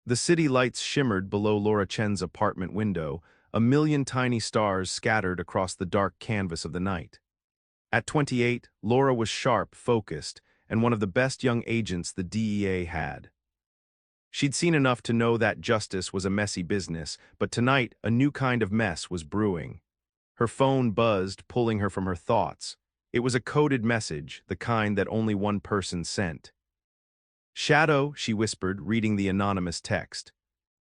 The city lights shimmered below Laura Chen's apartment window, a million tiny stars scattered across the dark canvas of the night. At 28, Laura was sharp, focused, and one of the best young agents the DEA had. She'd seen enough to know that justice was a messy business, but tonight a new kind of mess was brewing. Her phone buzzed, pulling her from her thoughts. It was a coded message, the kind that only one person sent. "Shadow," she whispered, reading the anonymous text.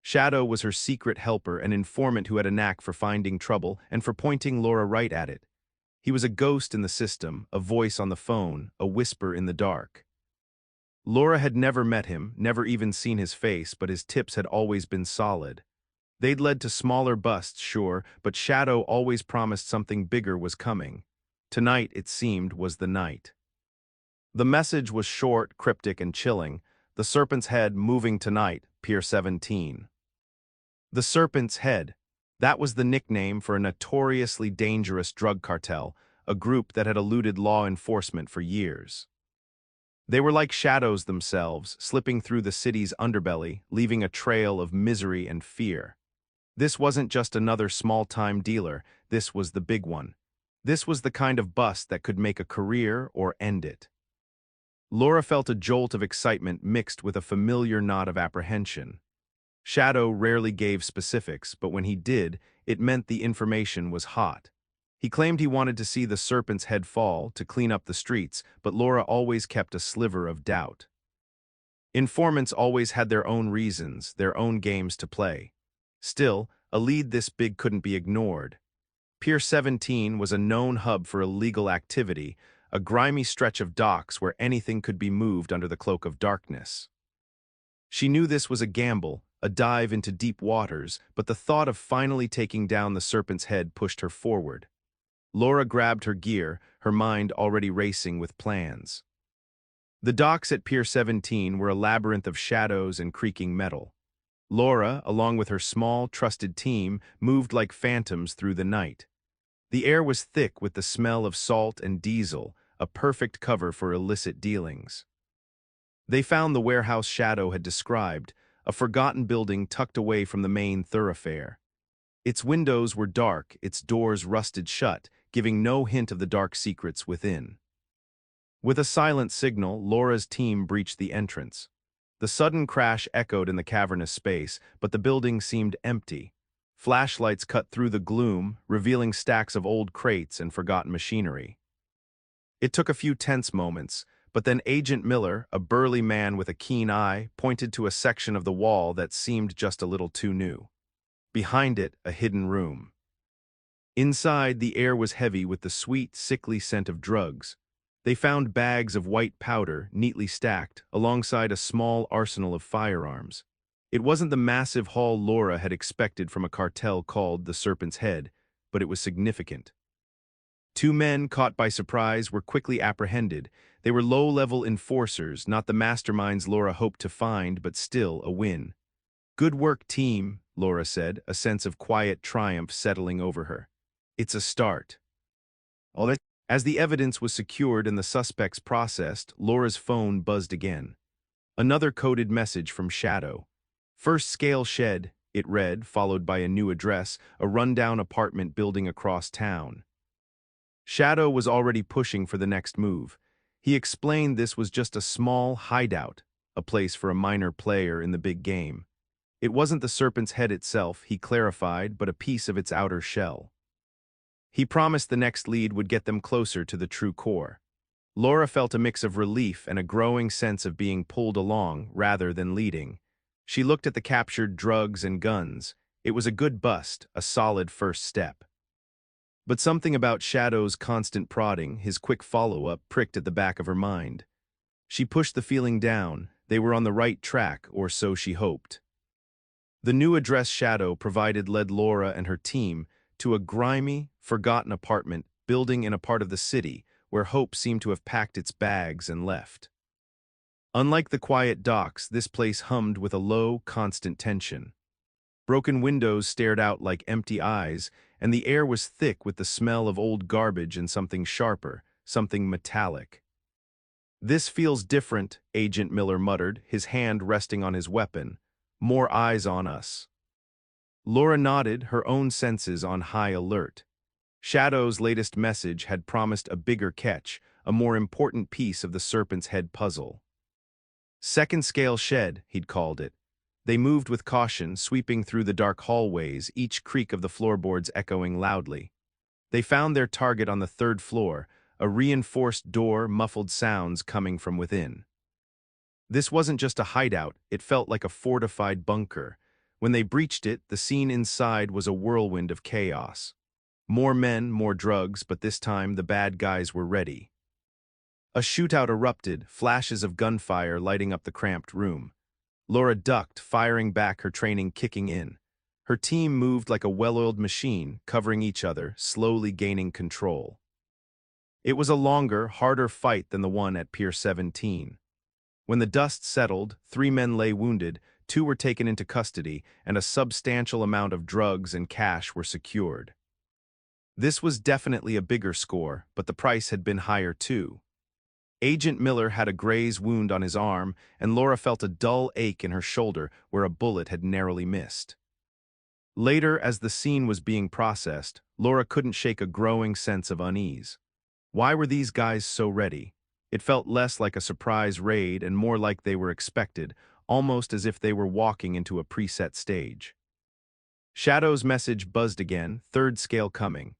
Shadow was her secret helper, an informant who had a knack for finding trouble and for pointing Laura right at it. He was a ghost in the system, a voice on the phone, a whisper in the dark. Laura had never met him, never even seen his face, but his tips had always been solid. They'd led to smaller busts, sure, but Shadow always promised something bigger was coming. Tonight, it seemed, was the night. The message was short, cryptic, and chilling. "The Serpent's Head moving tonight, Pier 17. The Serpent's Head. That was the nickname for a notoriously dangerous drug cartel, a group that had eluded law enforcement for years. They were like shadows themselves, slipping through the city's underbelly, leaving a trail of misery and fear. This wasn't just another small-time dealer, this was the big one. This was the kind of bust that could make a career or end it. Laura felt a jolt of excitement mixed with a familiar knot of apprehension. Shadow rarely gave specifics, but when he did, it meant the information was hot. He claimed he wanted to see the Serpent's Head fall, to clean up the streets, but Laura always kept a sliver of doubt. Informants always had their own reasons, their own games to play. Still, a lead this big couldn't be ignored. Pier 17 was a known hub for illegal activity, a grimy stretch of docks where anything could be moved under the cloak of darkness. She knew this was a gamble, a dive into deep waters, but the thought of finally taking down the Serpent's Head pushed her forward. Laura grabbed her gear, her mind already racing with plans. The docks at Pier 17 were a labyrinth of shadows and creaking metal. Laura, along with her small, trusted team, moved like phantoms through the night. The air was thick with the smell of salt and diesel, a perfect cover for illicit dealings. They found the warehouse Shadow had described, a forgotten building tucked away from the main thoroughfare. Its windows were dark, its doors rusted shut, giving no hint of the dark secrets within. With a silent signal, Laura's team breached the entrance. The sudden crash echoed in the cavernous space, but the building seemed empty. Flashlights cut through the gloom, revealing stacks of old crates and forgotten machinery. It took a few tense moments, but then Agent Miller, a burly man with a keen eye, pointed to a section of the wall that seemed just a little too new. Behind it, a hidden room. Inside, the air was heavy with the sweet, sickly scent of drugs. They found bags of white powder, neatly stacked, alongside a small arsenal of firearms. It wasn't the massive haul Laura had expected from a cartel called the Serpent's Head, but it was significant. Two men, caught by surprise, were quickly apprehended. They were low-level enforcers, not the masterminds Laura hoped to find, but still a win. "Good work, team," Laura said, a sense of quiet triumph settling over her. "It's a start." As the evidence was secured and the suspects processed, Laura's phone buzzed again. Another coded message from Shadow. "First scale shed," it read, followed by a new address, a rundown apartment building across town. Shadow was already pushing for the next move. He explained this was just a small hideout, a place for a minor player in the big game. It wasn't the Serpent's Head itself, he clarified, but a piece of its outer shell. He promised the next lead would get them closer to the true core. Laura felt a mix of relief and a growing sense of being pulled along rather than leading. She looked at the captured drugs and guns. It was a good bust, a solid first step. But something about Shadow's constant prodding, his quick follow-up, pricked at the back of her mind. She pushed the feeling down. They were on the right track, or so she hoped. The new address Shadow provided led Laura and her team to a grimy, forgotten apartment building in a part of the city where hope seemed to have packed its bags and left. Unlike the quiet docks, this place hummed with a low, constant tension. Broken windows stared out like empty eyes, and the air was thick with the smell of old garbage and something sharper, something metallic. "This feels different," Agent Miller muttered, his hand resting on his weapon. More eyes on us. Laura nodded, her own senses on high alert. Shadow's latest message had promised a bigger catch, a more important piece of the serpent's head puzzle. Second scale shed, he'd called it. They moved with caution, sweeping through the dark hallways, each creak of the floorboards echoing loudly. They found their target on the third floor, a reinforced door, muffled sounds coming from within. This wasn't just a hideout, it felt like a fortified bunker. When they breached it, the scene inside was a whirlwind of chaos. More men, more drugs, but this time the bad guys were ready. A shootout erupted, flashes of gunfire lighting up the cramped room. Laura ducked, firing back, her training kicking in. Her team moved like a well-oiled machine, covering each other, slowly gaining control. It was a longer, harder fight than the one at Pier 17. When the dust settled, 3 men lay wounded, 2 were taken into custody, and a substantial amount of drugs and cash were secured. This was definitely a bigger score, but the price had been higher too. Agent Miller had a graze wound on his arm, and Laura felt a dull ache in her shoulder where a bullet had narrowly missed. Later, as the scene was being processed, Laura couldn't shake a growing sense of unease. Why were these guys so ready? It felt less like a surprise raid and more like they were expected, almost as if they were walking into a preset stage. Shadow's message buzzed again, third scale coming.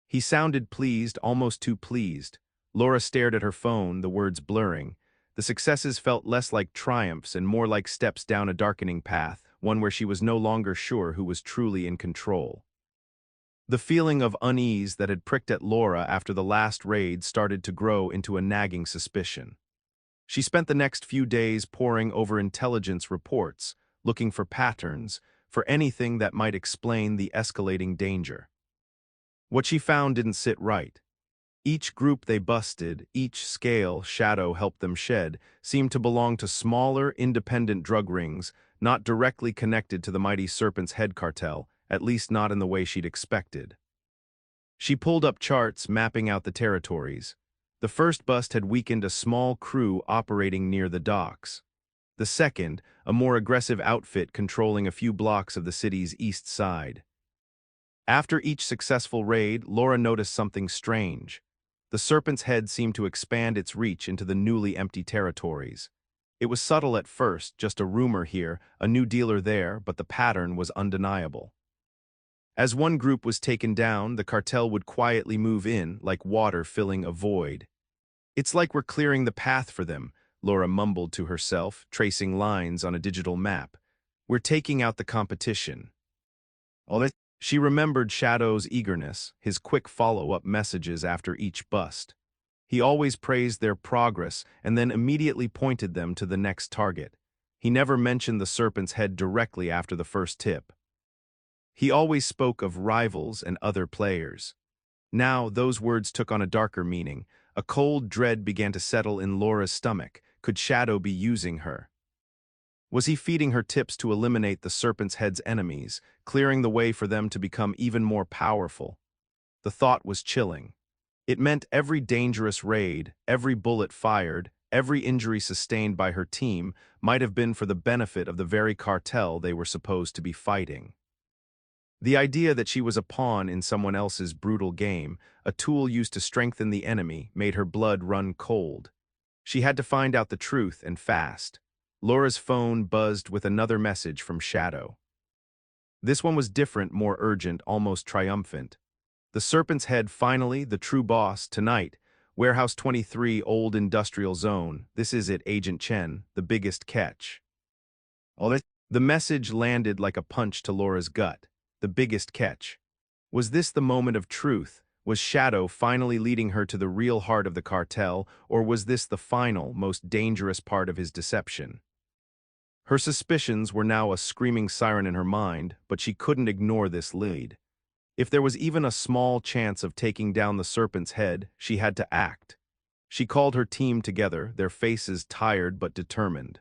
He sounded pleased, almost too pleased. Laura stared at her phone, the words blurring. The successes felt less like triumphs and more like steps down a darkening path, one where she was no longer sure who was truly in control. The feeling of unease that had pricked at Laura after the last raid started to grow into a nagging suspicion. She spent the next few days poring over intelligence reports, looking for patterns, for anything that might explain the escalating danger. What she found didn't sit right. Each group they busted, each scale Shadow helped them shed, seemed to belong to smaller, independent drug rings, not directly connected to the mighty Serpent's Head cartel, at least not in the way she'd expected. She pulled up charts mapping out the territories. The first bust had weakened a small crew operating near the docks. The second, a more aggressive outfit controlling a few blocks of the city's east side. After each successful raid, Laura noticed something strange. The Serpent's Head seemed to expand its reach into the newly empty territories. It was subtle at first, just a rumor here, a new dealer there, but the pattern was undeniable. As one group was taken down, the cartel would quietly move in, like water filling a void. "It's like we're clearing the path for them," Laura mumbled to herself, tracing lines on a digital map. "We're taking out the competition." She remembered Shadow's eagerness, his quick follow-up messages after each bust. He always praised their progress and then immediately pointed them to the next target. He never mentioned the Serpent's Head directly after the first tip. He always spoke of rivals and other players. Now, those words took on a darker meaning. A cold dread began to settle in Laura's stomach. Could Shadow be using her? Was he feeding her tips to eliminate the Serpent's Head's enemies, clearing the way for them to become even more powerful? The thought was chilling. It meant every dangerous raid, every bullet fired, every injury sustained by her team might have been for the benefit of the very cartel they were supposed to be fighting. The idea that she was a pawn in someone else's brutal game, a tool used to strengthen the enemy, made her blood run cold. She had to find out the truth, and fast. Laura's phone buzzed with another message from Shadow. This one was different, more urgent, almost triumphant. "The Serpent's Head finally, the true boss, tonight. Warehouse 23, Old Industrial Zone. This is it, Agent Chen, the biggest catch." The message landed like a punch to Laura's gut. The biggest catch. Was this the moment of truth? Was Shadow finally leading her to the real heart of the cartel, or was this the final, most dangerous part of his deception? Her suspicions were now a screaming siren in her mind, but she couldn't ignore this lead. If there was even a small chance of taking down the Serpent's Head, she had to act. She called her team together, their faces tired but determined.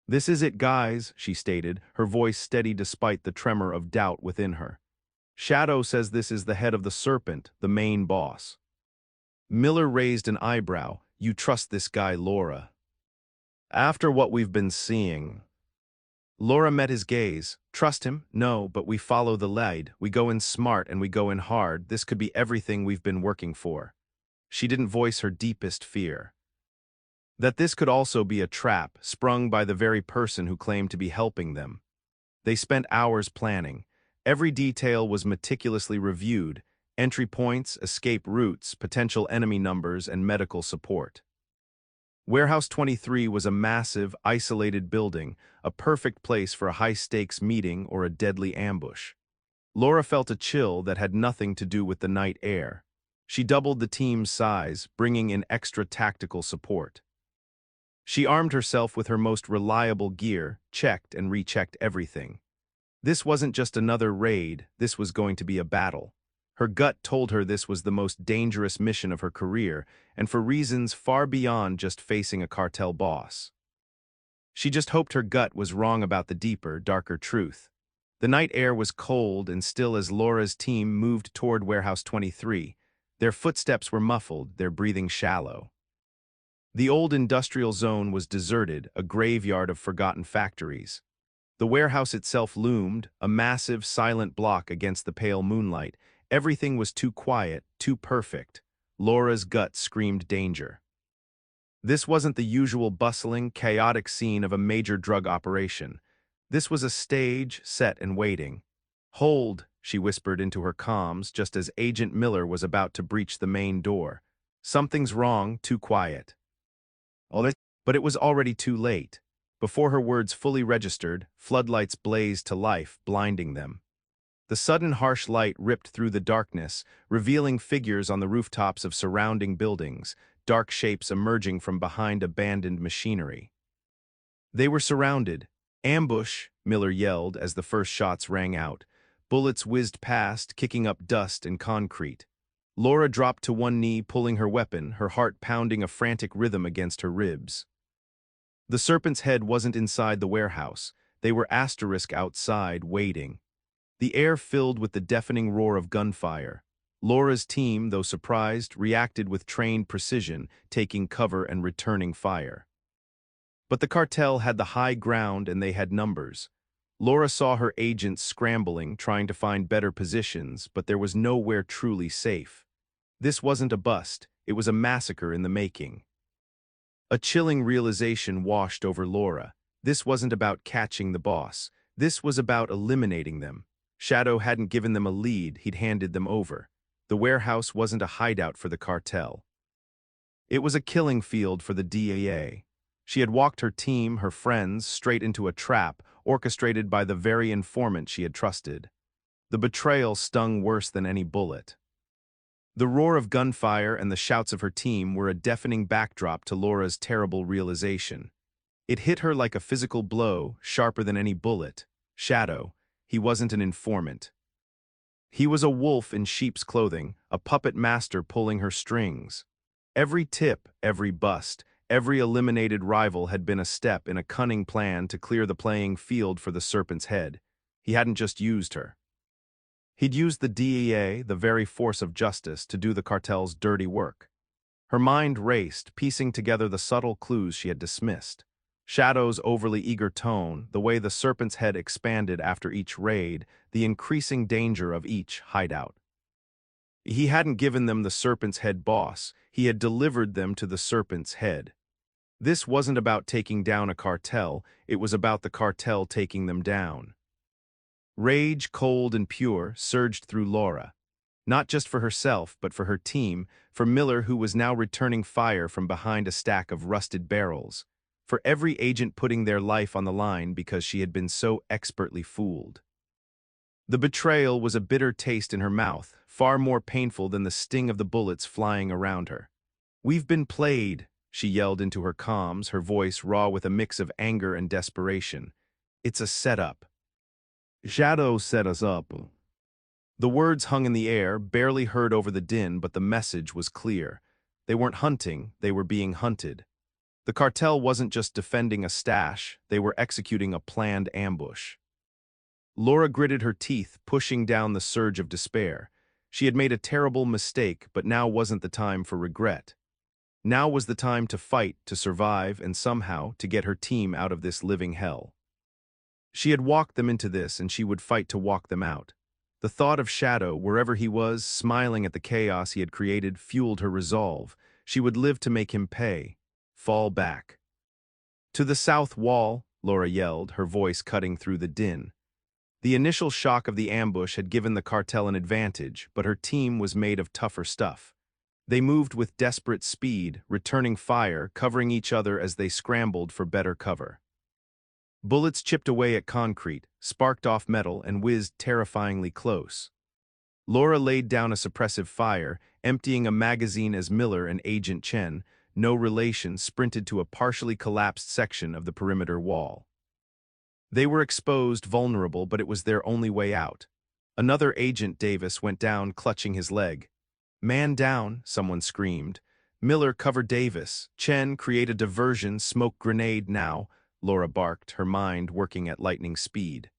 "This is it, guys," she stated, her voice steady despite the tremor of doubt within her. "Shadow says this is the head of the Serpent, the main boss." Miller raised an eyebrow. "You trust this guy, Laura?" "After what we've been seeing." Laura met his gaze. Trust him? No, but we follow the lead. We go in smart and we go in hard. This could be everything we've been working for. She didn't voice her deepest fear. That this could also be a trap, sprung by the very person who claimed to be helping them. They spent hours planning. Every detail was meticulously reviewed: entry points, escape routes, potential enemy numbers, and medical support. Warehouse 23 was a massive, isolated building, a perfect place for a high-stakes meeting or a deadly ambush. Laura felt a chill that had nothing to do with the night air. She doubled the team's size, bringing in extra tactical support. She armed herself with her most reliable gear, checked and rechecked everything. This wasn't just another raid, this was going to be a battle. Her gut told her this was the most dangerous mission of her career, and for reasons far beyond just facing a cartel boss. She just hoped her gut was wrong about the deeper, darker truth. The night air was cold and still as Laura's team moved toward Warehouse 23. Their footsteps were muffled, their breathing shallow. The old industrial zone was deserted, a graveyard of forgotten factories. The warehouse itself loomed, a massive, silent block against the pale moonlight. Everything was too quiet, too perfect. Laura's gut screamed danger. This wasn't the usual bustling, chaotic scene of a major drug operation. This was a stage, set and waiting. "Hold," she whispered into her comms just as Agent Miller was about to breach the main door. "Something's wrong, too quiet." But it was already too late. Before her words fully registered, floodlights blazed to life, blinding them. The sudden harsh light ripped through the darkness, revealing figures on the rooftops of surrounding buildings, dark shapes emerging from behind abandoned machinery. They were surrounded. "Ambush," Miller yelled as the first shots rang out. Bullets whizzed past, kicking up dust and concrete. Laura dropped to one knee, pulling her weapon, her heart pounding a frantic rhythm against her ribs. The serpent's head wasn't inside the warehouse. They were asterisk outside, waiting. The air filled with the deafening roar of gunfire. Laura's team, though surprised, reacted with trained precision, taking cover and returning fire. But the cartel had the high ground and they had numbers. Laura saw her agents scrambling, trying to find better positions, but there was nowhere truly safe. This wasn't a bust, it was a massacre in the making. A chilling realization washed over Laura. This wasn't about catching the boss. This was about eliminating them. Shadow hadn't given them a lead, he'd handed them over. The warehouse wasn't a hideout for the cartel. It was a killing field for the DEA. She had walked her team, her friends, straight into a trap, orchestrated by the very informant she had trusted. The betrayal stung worse than any bullet. The roar of gunfire and the shouts of her team were a deafening backdrop to Laura's terrible realization. It hit her like a physical blow, sharper than any bullet. Shadow. He wasn't an informant. He was a wolf in sheep's clothing, a puppet master pulling her strings. Every tip, every bust, every eliminated rival had been a step in a cunning plan to clear the playing field for the serpent's head. He hadn't just used her. He'd used the DEA, the very force of justice, to do the cartel's dirty work. Her mind raced, piecing together the subtle clues she had dismissed. Shadow's overly eager tone, the way the serpent's head expanded after each raid, the increasing danger of each hideout. He hadn't given them the serpent's head boss, he had delivered them to the serpent's head. This wasn't about taking down a cartel, it was about the cartel taking them down. Rage, cold and pure, surged through Laura. Not just for herself, but for her team, for Miller, who was now returning fire from behind a stack of rusted barrels, for every agent putting their life on the line because she had been so expertly fooled. The betrayal was a bitter taste in her mouth, far more painful than the sting of the bullets flying around her. "We've been played," she yelled into her comms, her voice raw with a mix of anger and desperation. "It's a setup. Shadow set us up." The words hung in the air, barely heard over the din, but the message was clear. They weren't hunting, they were being hunted. The cartel wasn't just defending a stash, they were executing a planned ambush. Laura gritted her teeth, pushing down the surge of despair. She had made a terrible mistake, but now wasn't the time for regret. Now was the time to fight, to survive, and somehow to get her team out of this living hell. She had walked them into this, and she would fight to walk them out. The thought of Shadow, wherever he was, smiling at the chaos he had created, fueled her resolve. She would live to make him pay. Fall back. To the south wall, Laura yelled, her voice cutting through the din. The initial shock of the ambush had given the cartel an advantage, but her team was made of tougher stuff. They moved with desperate speed, returning fire, covering each other as they scrambled for better cover. Bullets chipped away at concrete, sparked off metal, and whizzed terrifyingly close. Laura laid down a suppressive fire, emptying a magazine as Miller and Agent Chen, no relation, sprinted to a partially collapsed section of the perimeter wall. They were exposed, vulnerable, but it was their only way out. Another Agent Davis went down, clutching his leg. "Man down," someone screamed. Miller covered Davis. "Chen, create a diversion, smoke grenade now," Laura barked, her mind working at lightning speed.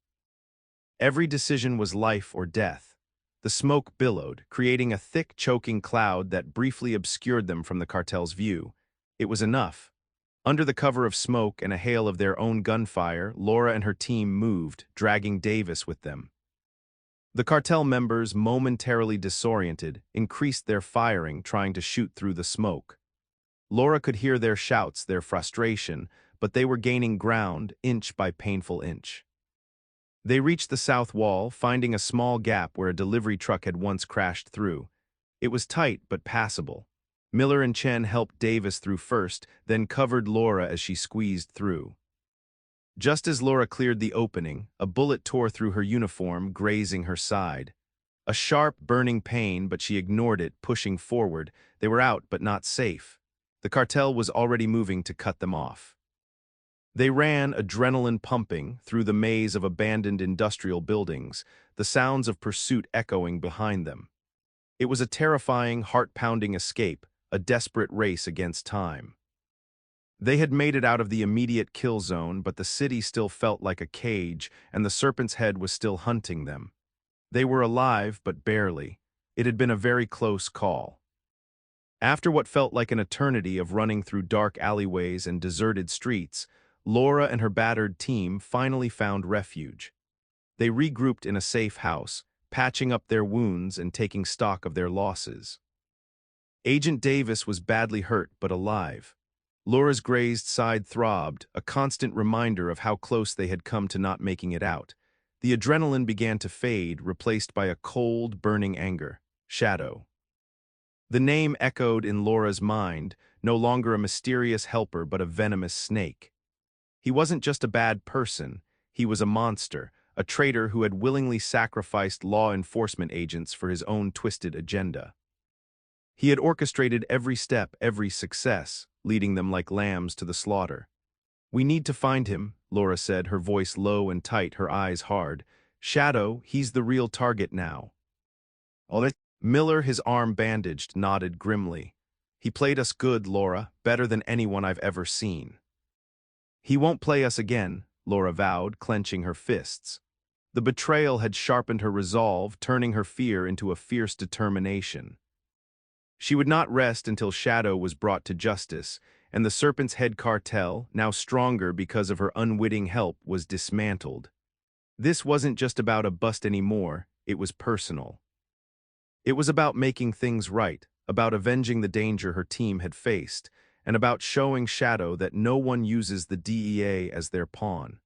Every decision was life or death. The smoke billowed, creating a thick, choking cloud that briefly obscured them from the cartel's view. It was enough. Under the cover of smoke and a hail of their own gunfire, Laura and her team moved, dragging Davis with them. The cartel members, momentarily disoriented, increased their firing, trying to shoot through the smoke. Laura could hear their shouts, their frustration, but they were gaining ground, inch by painful inch. They reached the south wall, finding a small gap where a delivery truck had once crashed through. It was tight but passable. Miller and Chen helped Davis through first, then covered Laura as she squeezed through. Just as Laura cleared the opening, a bullet tore through her uniform, grazing her side. A sharp, burning pain, but she ignored it, pushing forward. They were out, but not safe. The cartel was already moving to cut them off. They ran, adrenaline pumping, through the maze of abandoned industrial buildings, the sounds of pursuit echoing behind them. It was a terrifying, heart-pounding escape, a desperate race against time. They had made it out of the immediate kill zone, but the city still felt like a cage, and the serpent's head was still hunting them. They were alive, but barely. It had been a very close call. After what felt like an eternity of running through dark alleyways and deserted streets, Laura and her battered team finally found refuge. They regrouped in a safe house, patching up their wounds and taking stock of their losses. Agent Davis was badly hurt but alive. Laura's grazed side throbbed, a constant reminder of how close they had come to not making it out. The adrenaline began to fade, replaced by a cold, burning anger. Shadow. The name echoed in Laura's mind, no longer a mysterious helper but a venomous snake. He wasn't just a bad person, he was a monster, a traitor who had willingly sacrificed law enforcement agents for his own twisted agenda. He had orchestrated every step, every success, leading them like lambs to the slaughter. "We need to find him," Laura said, her voice low and tight, her eyes hard. "Shadow, he's the real target now." Miller, his arm bandaged, nodded grimly. "He played us good, Laura, better than anyone I've ever seen." "He won't play us again," Laura vowed, clenching her fists. The betrayal had sharpened her resolve, turning her fear into a fierce determination. She would not rest until Shadow was brought to justice, and the Serpent's Head cartel, now stronger because of her unwitting help, was dismantled. This wasn't just about a bust anymore, it was personal. It was about making things right, about avenging the danger her team had faced, and about showing Shadow that no one uses the DEA as their pawn.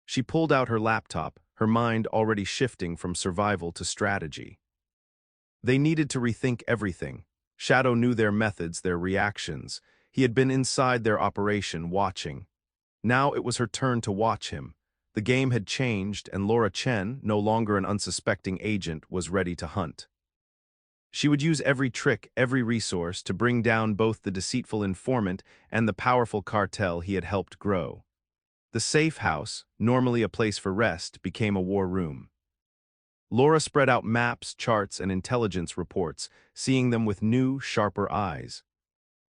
She pulled out her laptop, her mind already shifting from survival to strategy. They needed to rethink everything. Shadow knew their methods, their reactions. He had been inside their operation, watching. Now it was her turn to watch him. The game had changed, and Laura Chen, no longer an unsuspecting agent, was ready to hunt. She would use every trick, every resource to bring down both the deceitful informant and the powerful cartel he had helped grow. The safe house, normally a place for rest, became a war room. Laura spread out maps, charts, and intelligence reports, seeing them with new, sharper eyes.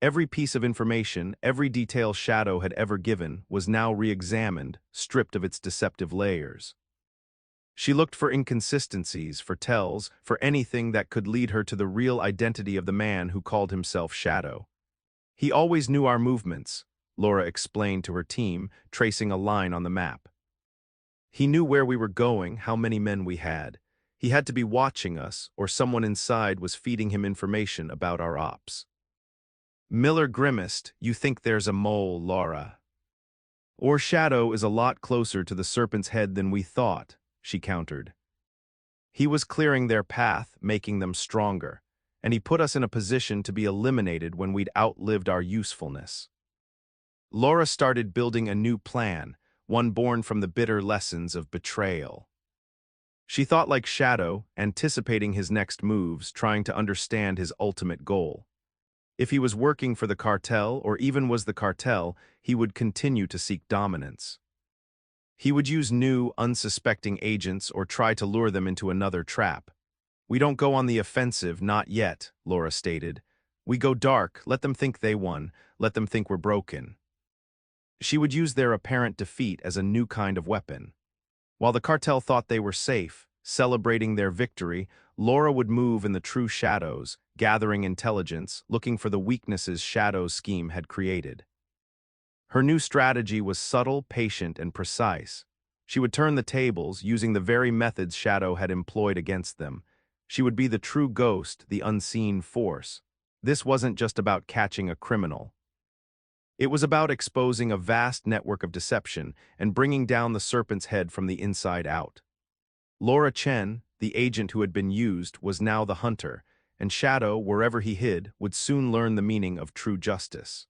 Every piece of information, every detail Shadow had ever given, was now re-examined, stripped of its deceptive layers. She looked for inconsistencies, for tells, for anything that could lead her to the real identity of the man who called himself Shadow. "He always knew our movements," Laura explained to her team, tracing a line on the map. He knew where we were going, how many men we had. He had to be watching us, or someone inside was feeding him information about our ops. Miller grimaced. You think there's a mole, Laura. Or Shadow is a lot closer to the serpent's head than we thought, she countered. He was clearing their path, making them stronger, and he put us in a position to be eliminated when we'd outlived our usefulness. Laura started building a new plan, one born from the bitter lessons of betrayal. She thought like Shadow, anticipating his next moves, trying to understand his ultimate goal. If he was working for the cartel, or even was the cartel, he would continue to seek dominance. He would use new, unsuspecting agents or try to lure them into another trap. We don't go on the offensive, not yet, Laura stated. We go dark, let them think they won, let them think we're broken. She would use their apparent defeat as a new kind of weapon. While the cartel thought they were safe, celebrating their victory, Laura would move in the true shadows, gathering intelligence, looking for the weaknesses Shadow's scheme had created. Her new strategy was subtle, patient, and precise. She would turn the tables, using the very methods Shadow had employed against them. She would be the true ghost, the unseen force. This wasn't just about catching a criminal. It was about exposing a vast network of deception and bringing down the serpent's head from the inside out. Laura Chen, the agent who had been used, was now the hunter, and Shadow, wherever he hid, would soon learn the meaning of true justice.